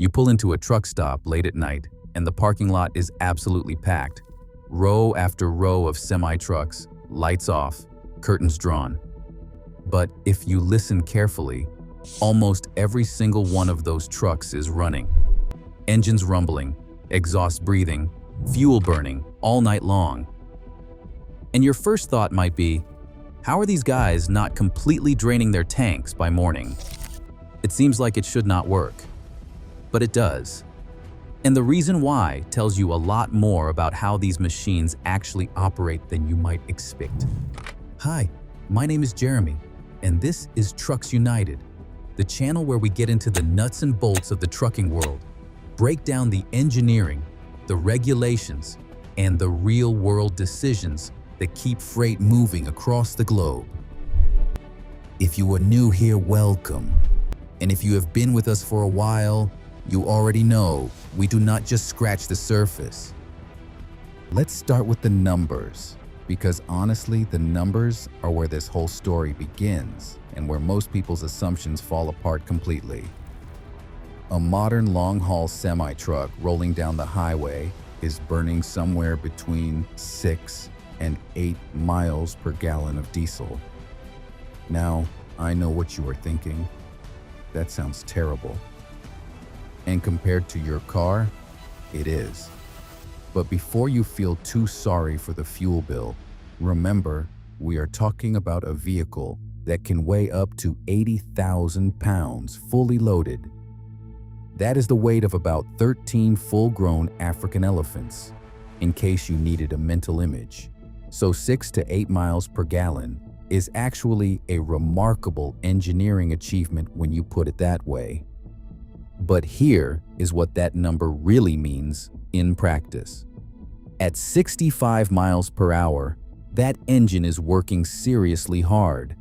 You pull into a truck stop late at night, and the parking lot is absolutely packed. Row after row of semi-trucks, lights off, curtains drawn. But if you listen carefully, almost every single one of those trucks is running. Engines rumbling, exhaust breathing, fuel burning all night long. And your first thought might be, how are these guys not completely draining their tanks by morning? It seems like it should not work. But it does. And the reason why tells you a lot more about how these machines actually operate than you might expect. Hi, my name is Jeremy, and this is Trucks United, the channel where we get into the nuts and bolts of the trucking world, break down the engineering, the regulations, and the real-world decisions that keep freight moving across the globe. If you are new here, welcome. And if you have been with us for a while, you already know we do not just scratch the surface. Let's start with the numbers, because honestly, the numbers are where this whole story begins and where most people's assumptions fall apart completely. A modern long-haul semi-truck rolling down the highway is burning somewhere between 6 and 8 miles per gallon of diesel. Now, I know what you are thinking. That sounds terrible. And compared to your car, it is. But before you feel too sorry for the fuel bill, remember, we are talking about a vehicle that can weigh up to 80,000 pounds fully loaded. That is the weight of about 13 full-grown African elephants, in case you needed a mental image. So 6 to 8 miles per gallon is actually a remarkable engineering achievement when you put it that way. But here is what that number really means in practice. At 65 miles per hour, that engine is working seriously hard.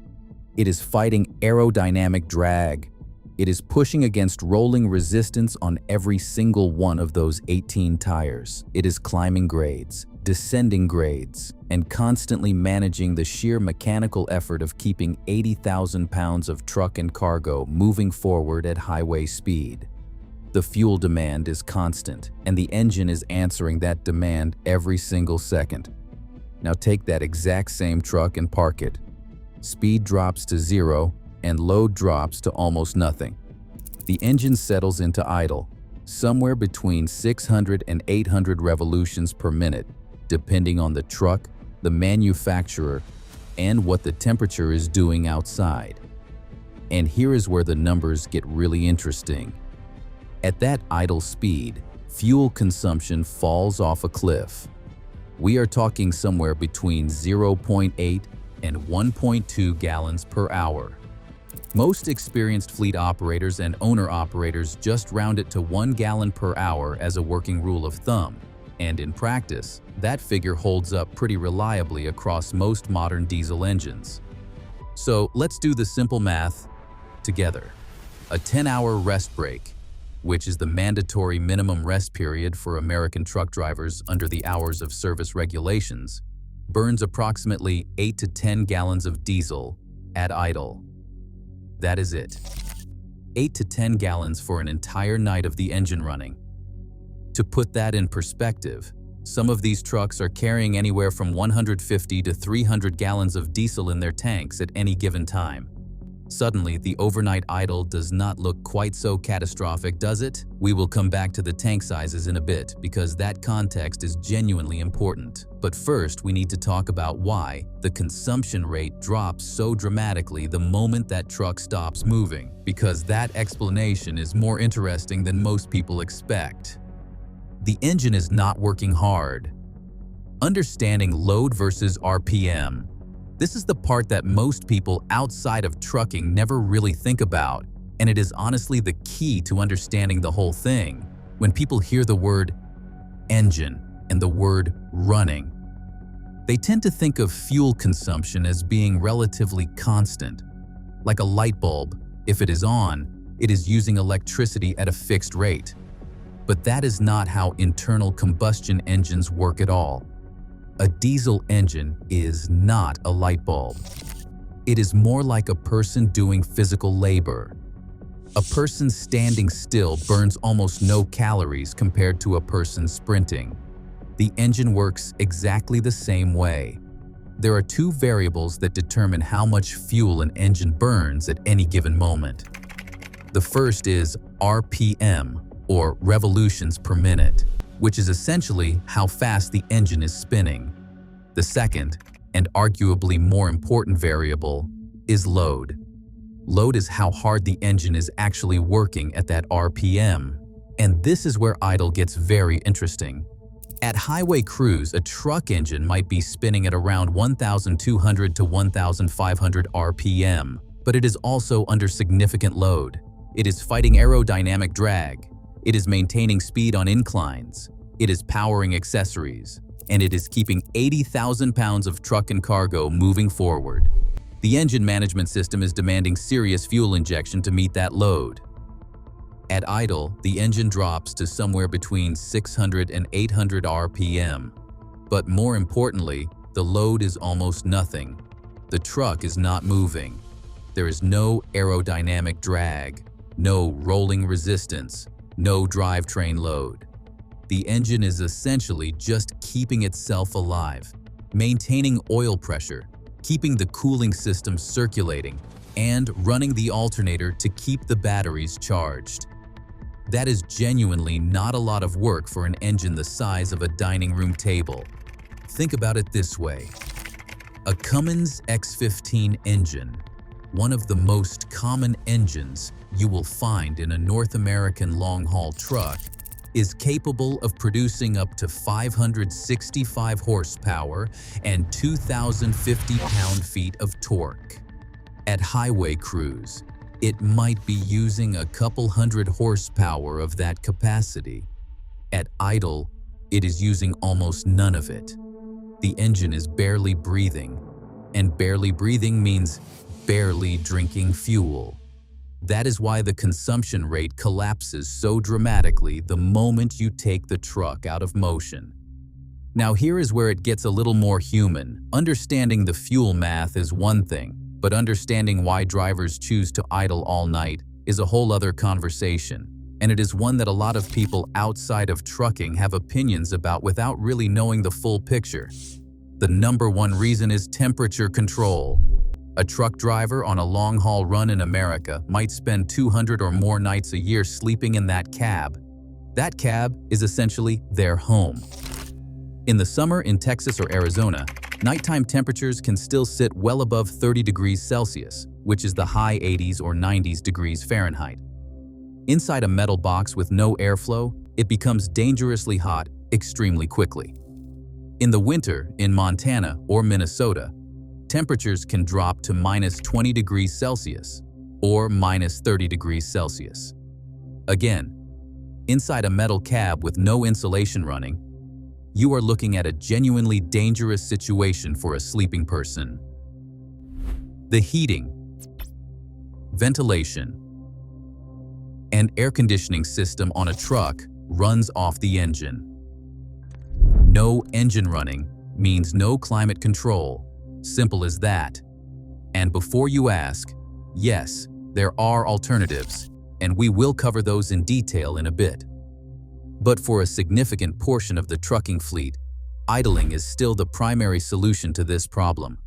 It is fighting aerodynamic drag. It is pushing against rolling resistance on every single one of those 18 tires. It is climbing grades, descending grades, and constantly managing the sheer mechanical effort of keeping 80,000 pounds of truck and cargo moving forward at highway speed. The fuel demand is constant, and the engine is answering that demand every single second. Now take that exact same truck and park it. Speed drops to 0, and load drops to almost nothing. The engine settles into idle, somewhere between 600 and 800 revolutions per minute, depending on the truck, the manufacturer, and what the temperature is doing outside. And here is where the numbers get really interesting. At that idle speed, fuel consumption falls off a cliff. We are talking somewhere between 0.8 and 1.2 gallons per hour. Most experienced fleet operators and owner-operators just round it to 1 gallon per hour as a working rule of thumb. And in practice, that figure holds up pretty reliably across most modern diesel engines. So let's do the simple math together. A 10-hour rest break, which is the mandatory minimum rest period for American truck drivers under the hours of service regulations, burns approximately 8 to 10 gallons of diesel at idle. That is it. 8 to 10 gallons for an entire night of the engine running. To put that in perspective, some of these trucks are carrying anywhere from 150 to 300 gallons of diesel in their tanks at any given time. Suddenly, the overnight idle does not look quite so catastrophic, does it? We will come back to the tank sizes in a bit because that context is genuinely important. But first, we need to talk about why the consumption rate drops so dramatically the moment that truck stops moving, because that explanation is more interesting than most people expect. The engine is not working hard. Understanding load versus RPM. This is the part that most people outside of trucking never really think about, and it is honestly the key to understanding the whole thing. When people hear the word engine and the word running, they tend to think of fuel consumption as being relatively constant. Like a light bulb, if it is on, it is using electricity at a fixed rate. But that is not how internal combustion engines work at all. A diesel engine is not a light bulb. It is more like a person doing physical labor. A person standing still burns almost no calories compared to a person sprinting. The engine works exactly the same way. There are two variables that determine how much fuel an engine burns at any given moment. The first is RPM, or revolutions per minute, which is essentially how fast the engine is spinning. The second, and arguably more important variable, is load. Load is how hard the engine is actually working at that RPM. And this is where idle gets very interesting. At highway cruise, a truck engine might be spinning at around 1,200 to 1,500 RPM, but it is also under significant load. It is fighting aerodynamic drag. It is maintaining speed on inclines. It is powering accessories. And it is keeping 80,000 pounds of truck and cargo moving forward. The engine management system is demanding serious fuel injection to meet that load. At idle, the engine drops to somewhere between 600 and 800 RPM. But more importantly, the load is almost nothing. The truck is not moving. There is no aerodynamic drag, no rolling resistance, no drivetrain load. The engine is essentially just keeping itself alive, maintaining oil pressure, keeping the cooling system circulating, and running the alternator to keep the batteries charged. That is genuinely not a lot of work for an engine the size of a dining room table. Think about it this way. A Cummins X15 engine, one of the most common engines you will find in a North American long-haul truck, is capable of producing up to 565 horsepower and 2,050 pound-feet of torque. At highway cruise, it might be using a couple hundred horsepower of that capacity. At idle, it is using almost none of it. The engine is barely breathing, and barely breathing means barely drinking fuel. That is why the consumption rate collapses so dramatically the moment you take the truck out of motion. Now here is where it gets a little more human. Understanding the fuel math is one thing, but understanding why drivers choose to idle all night is a whole other conversation, and it is one that a lot of people outside of trucking have opinions about without really knowing the full picture. The number one reason is temperature control. A truck driver on a long-haul run in America might spend 200 or more nights a year sleeping in that cab. That cab is essentially their home. In the summer in Texas or Arizona, nighttime temperatures can still sit well above 30 degrees Celsius, which is the high 80s or 90s degrees Fahrenheit. Inside a metal box with no airflow, it becomes dangerously hot extremely quickly. In the winter in Montana or Minnesota, temperatures can drop to minus 20 degrees Celsius or minus 30 degrees Celsius. Again, inside a metal cab with no insulation running, you are looking at a genuinely dangerous situation for a sleeping person. The heating, ventilation, and air conditioning system on a truck runs off the engine. No engine running means no climate control. Simple as that. And before you ask, yes, there are alternatives, and we will cover those in detail in a bit. But for a significant portion of the trucking fleet, idling is still the primary solution to this problem.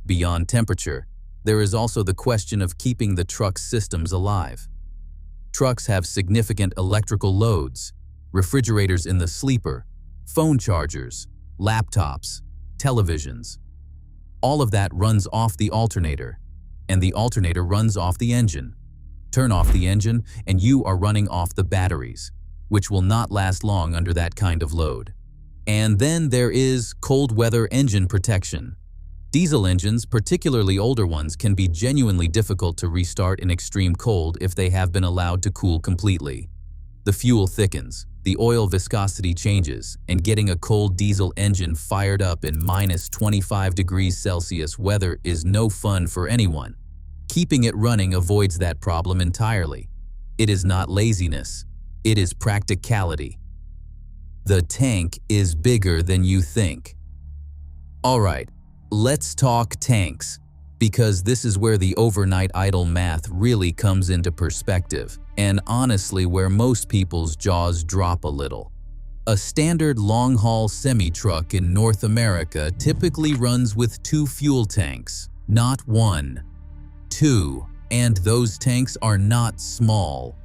Beyond temperature, there is also the question of keeping the truck's systems alive. Trucks have significant electrical loads, refrigerators in the sleeper, phone chargers, laptops, televisions. All of that runs off the alternator, and the alternator runs off the engine. Turn off the engine, and you are running off the batteries, which will not last long under that kind of load. And then there is cold weather engine protection. Diesel engines, particularly older ones, can be genuinely difficult to restart in extreme cold if they have been allowed to cool completely. The fuel thickens, the oil viscosity changes, and getting a cold diesel engine fired up in minus 25 degrees Celsius weather is no fun for anyone. Keeping it running avoids that problem entirely. It is not laziness, it is practicality. The tank is bigger than you think. Alright, let's talk tanks. Because this is where the overnight idle math really comes into perspective, and honestly where most people's jaws drop a little. A standard long-haul semi-truck in North America typically runs with 2 fuel tanks, not 1. 2, and those tanks are not small.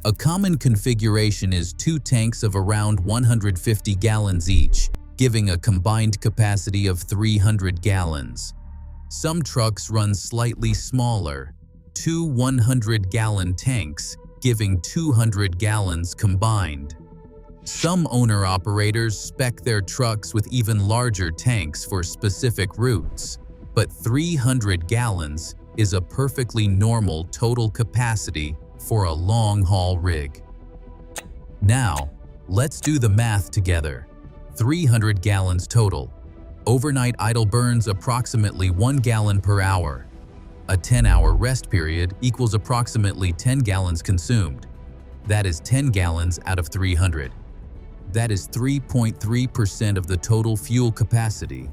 A common configuration is 2 tanks of around 150 gallons each, giving a combined capacity of 300 gallons. Some trucks run slightly smaller, 2 100-gallon tanks, giving 200 gallons combined. Some owner-operators spec their trucks with even larger tanks for specific routes, but 300 gallons is a perfectly normal total capacity for a long-haul rig. Now, let's do the math together. 300 gallons total. Overnight idle burns approximately 1 gallon per hour. A 10-hour rest period equals approximately 10 gallons consumed. That is 10 gallons out of 300. That is 3.3% of the total fuel capacity.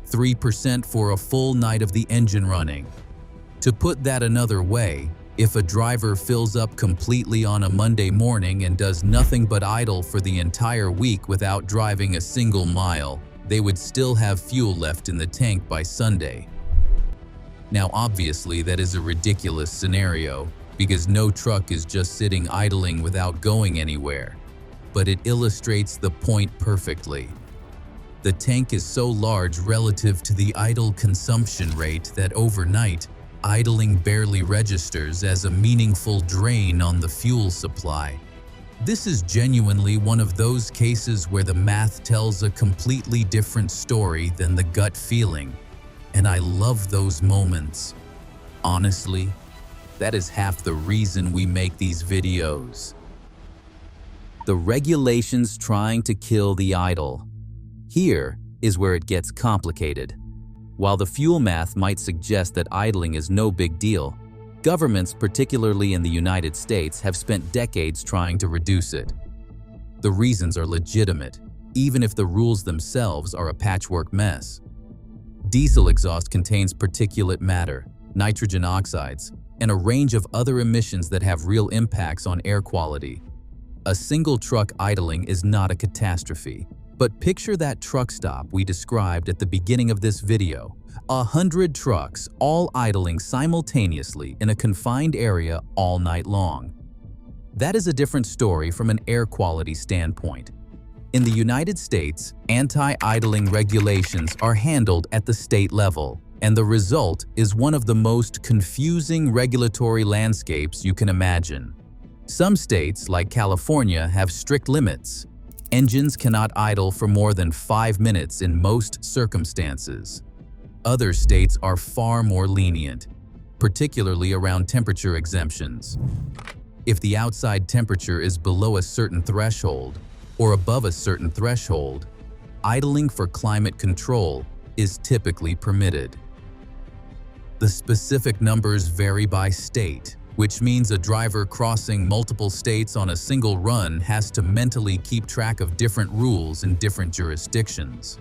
3% for a full night of the engine running. To put that another way, if a driver fills up completely on a Monday morning and does nothing but idle for the entire week without driving a single mile, they would still have fuel left in the tank by Sunday. Now obviously that is a ridiculous scenario because no truck is just sitting idling without going anywhere. But it illustrates the point perfectly. The tank is so large relative to the idle consumption rate that overnight, idling barely registers as a meaningful drain on the fuel supply. This is genuinely one of those cases where the math tells a completely different story than the gut feeling, and I love those moments. Honestly, that is half the reason we make these videos. The regulations trying to kill the idle. Here is where it gets complicated. While the fuel math might suggest that idling is no big deal, governments, particularly in the United States, have spent decades trying to reduce it. The reasons are legitimate, even if the rules themselves are a patchwork mess. Diesel exhaust contains particulate matter, nitrogen oxides, and a range of other emissions that have real impacts on air quality. A single truck idling is not a catastrophe, but picture that truck stop we described at the beginning of this video. 100 trucks all idling simultaneously in a confined area all night long. That is a different story from an air quality standpoint. In the United States, anti-idling regulations are handled at the state level, and the result is one of the most confusing regulatory landscapes you can imagine. Some states, like California, have strict limits. Engines cannot idle for more than 5 minutes in most circumstances. Other states are far more lenient, particularly around temperature exemptions. If the outside temperature is below a certain threshold or above a certain threshold, idling for climate control is typically permitted. The specific numbers vary by state, which means a driver crossing multiple states on a single run has to mentally keep track of different rules in different jurisdictions.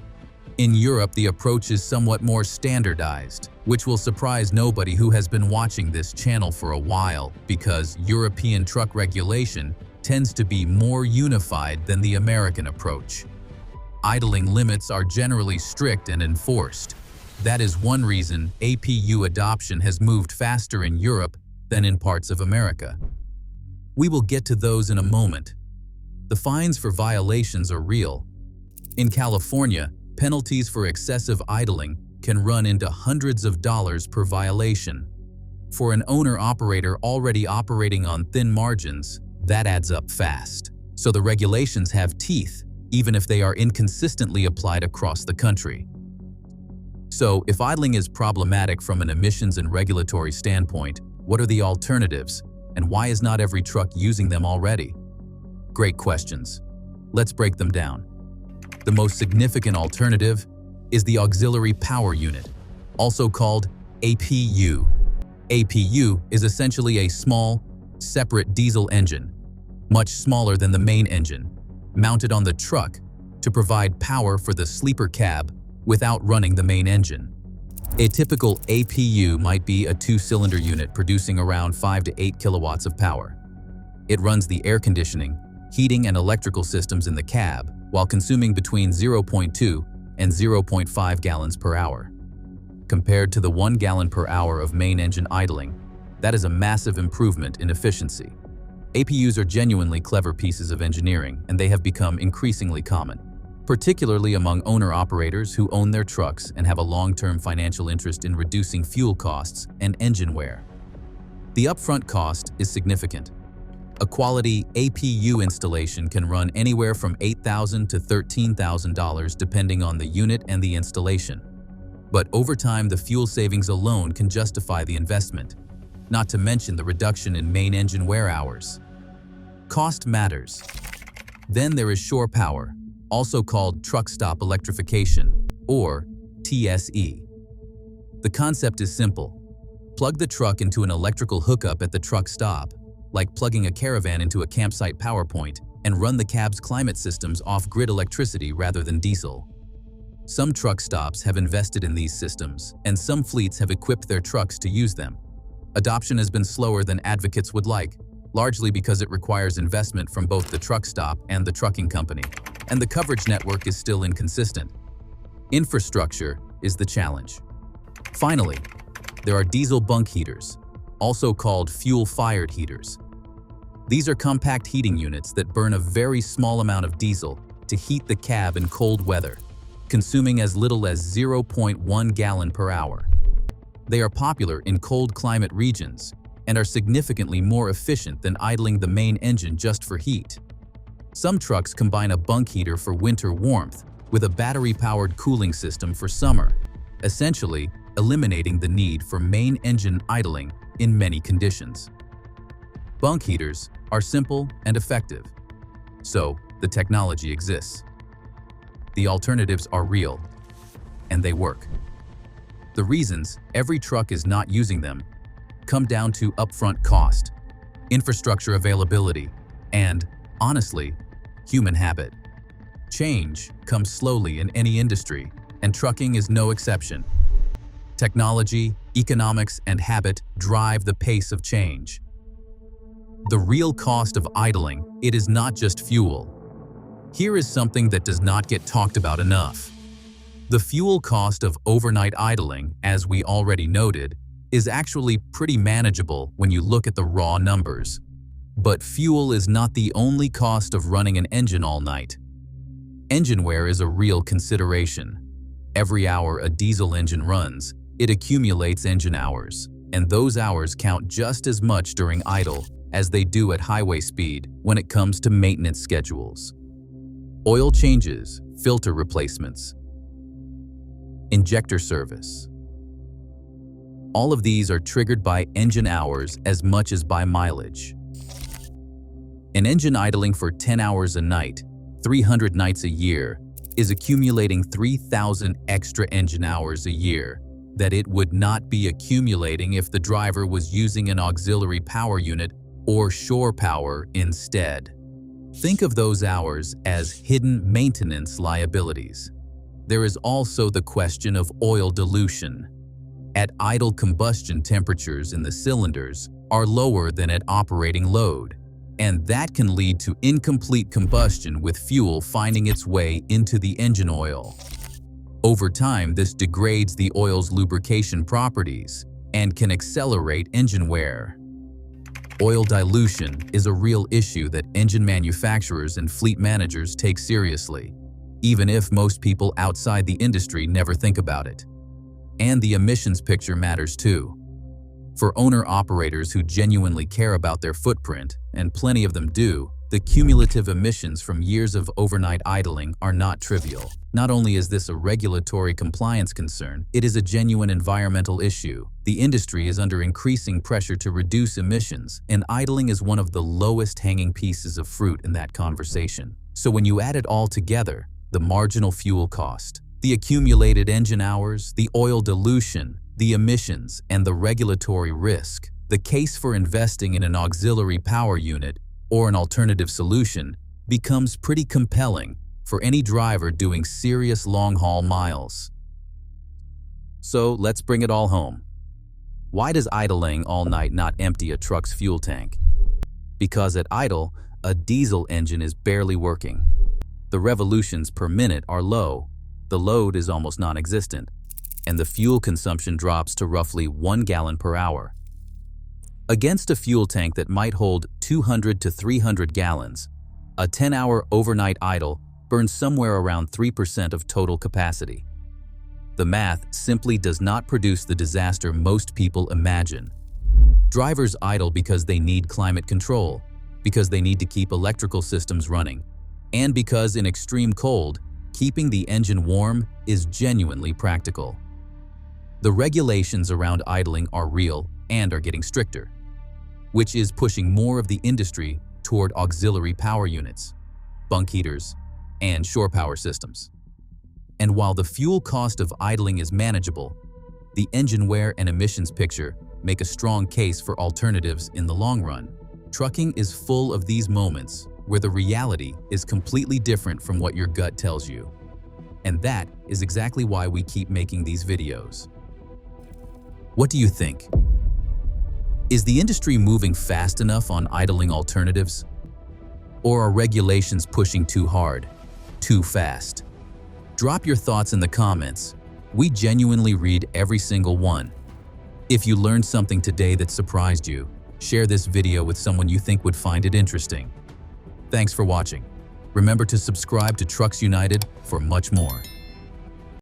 In Europe, the approach is somewhat more standardized, which will surprise nobody who has been watching this channel for a while, because European truck regulation tends to be more unified than the American approach. Idling limits are generally strict and enforced. That is one reason APU adoption has moved faster in Europe than in parts of America. We will get to those in a moment. The fines for violations are real. In California, penalties for excessive idling can run into hundreds of dollars per violation. For an owner-operator already operating on thin margins, that adds up fast. So the regulations have teeth, even if they are inconsistently applied across the country. So if idling is problematic from an emissions and regulatory standpoint, what are the alternatives, and why is not every truck using them already? Great questions. Let's break them down. The most significant alternative is the auxiliary power unit, also called APU. APU is essentially a small, separate diesel engine, much smaller than the main engine, mounted on the truck to provide power for the sleeper cab without running the main engine. A typical APU might be a two-cylinder unit producing around 5 to 8 kilowatts of power. It runs the air conditioning, heating, and electrical systems in the cab while consuming between 0.2 and 0.5 gallons per hour. Compared to the 1 gallon per hour of main engine idling, that is a massive improvement in efficiency. APUs are genuinely clever pieces of engineering, and they have become increasingly common, particularly among owner-operators who own their trucks and have a long-term financial interest in reducing fuel costs and engine wear. The upfront cost is significant. A quality APU installation can run anywhere from $8,000 to $13,000 depending on the unit and the installation. But over time, the fuel savings alone can justify the investment, not to mention the reduction in main engine wear hours. Cost matters. Then there is shore power, also called truck stop electrification, or TSE. The concept is simple. Plug the truck into an electrical hookup at the truck stop, like plugging a caravan into a campsite power point, and run the cab's climate systems off grid electricity rather than diesel. Some truck stops have invested in these systems, and some fleets have equipped their trucks to use them. Adoption has been slower than advocates would like, largely because it requires investment from both the truck stop and the trucking company, and the coverage network is still inconsistent. Infrastructure is the challenge. Finally, there are diesel bunk heaters, also called fuel-fired heaters. These are compact heating units that burn a very small amount of diesel to heat the cab in cold weather, consuming as little as 0.1 gallon per hour. They are popular in cold climate regions and are significantly more efficient than idling the main engine just for heat. Some trucks combine a bunk heater for winter warmth with a battery-powered cooling system for summer, essentially eliminating the need for main engine idling in many conditions. Bunk heaters are simple and effective, so the technology exists. The alternatives are real, and they work. The reasons every truck is not using them come down to upfront cost, infrastructure availability, and, honestly, human habit. Change comes slowly in any industry, and trucking is no exception. Technology, economics, and habit drive the pace of change. The real cost of idling, it is not just fuel. Here is something that does not get talked about enough. The fuel cost of overnight idling, as we already noted, is actually pretty manageable when you look at the raw numbers. But fuel is not the only cost of running an engine all night. Engine wear is a real consideration. Every hour a diesel engine runs, it accumulates engine hours, and those hours count just as much during idle as they do at highway speed when it comes to maintenance schedules. Oil changes, filter replacements, injector service. All of these are triggered by engine hours as much as by mileage. An engine idling for 10 hours a night, 300 nights a year, is accumulating 3,000 extra engine hours a year that it would not be accumulating if the driver was using an auxiliary power unit or shore power instead. Think of those hours as hidden maintenance liabilities. There is also the question of oil dilution. At idle, combustion temperatures in the cylinders are lower than at operating load, and that can lead to incomplete combustion with fuel finding its way into the engine oil. Over time, this degrades the oil's lubrication properties and can accelerate engine wear. Oil dilution is a real issue that engine manufacturers and fleet managers take seriously, even if most people outside the industry never think about it. And the emissions picture matters too. For owner-operators who genuinely care about their footprint, and plenty of them do, the cumulative emissions from years of overnight idling are not trivial. Not only is this a regulatory compliance concern, it is a genuine environmental issue. The industry is under increasing pressure to reduce emissions, and idling is one of the lowest hanging pieces of fruit in that conversation. So when you add it all together, the marginal fuel cost, the accumulated engine hours, the oil dilution, the emissions, and the regulatory risk, the case for investing in an auxiliary power unit or an alternative solution becomes pretty compelling for any driver doing serious long-haul miles. So let's bring it all home. Why does idling all night not empty a truck's fuel tank? Because at idle, a diesel engine is barely working. The revolutions per minute are low, the load is almost non-existent, and the fuel consumption drops to roughly 1 gallon per hour. Against a fuel tank that might hold 200 to 300 gallons, a 10-hour overnight idle burns somewhere around 3% of total capacity. The math simply does not produce the disaster most people imagine. Drivers idle because they need climate control, because they need to keep electrical systems running, and because in extreme cold, keeping the engine warm is genuinely practical. The regulations around idling are real and are getting stricter, which is pushing more of the industry toward auxiliary power units, bunk heaters, and shore power systems. And while the fuel cost of idling is manageable, the engine wear and emissions picture make a strong case for alternatives in the long run. Trucking is full of these moments where the reality is completely different from what your gut tells you. And that is exactly why we keep making these videos. What do you think? Is the industry moving fast enough on idling alternatives? Or are regulations pushing too hard, too fast? Drop your thoughts in the comments. We genuinely read every single one. If you learned something today that surprised you, share this video with someone you think would find it interesting. Thanks for watching. Remember to subscribe to Trucks United for much more.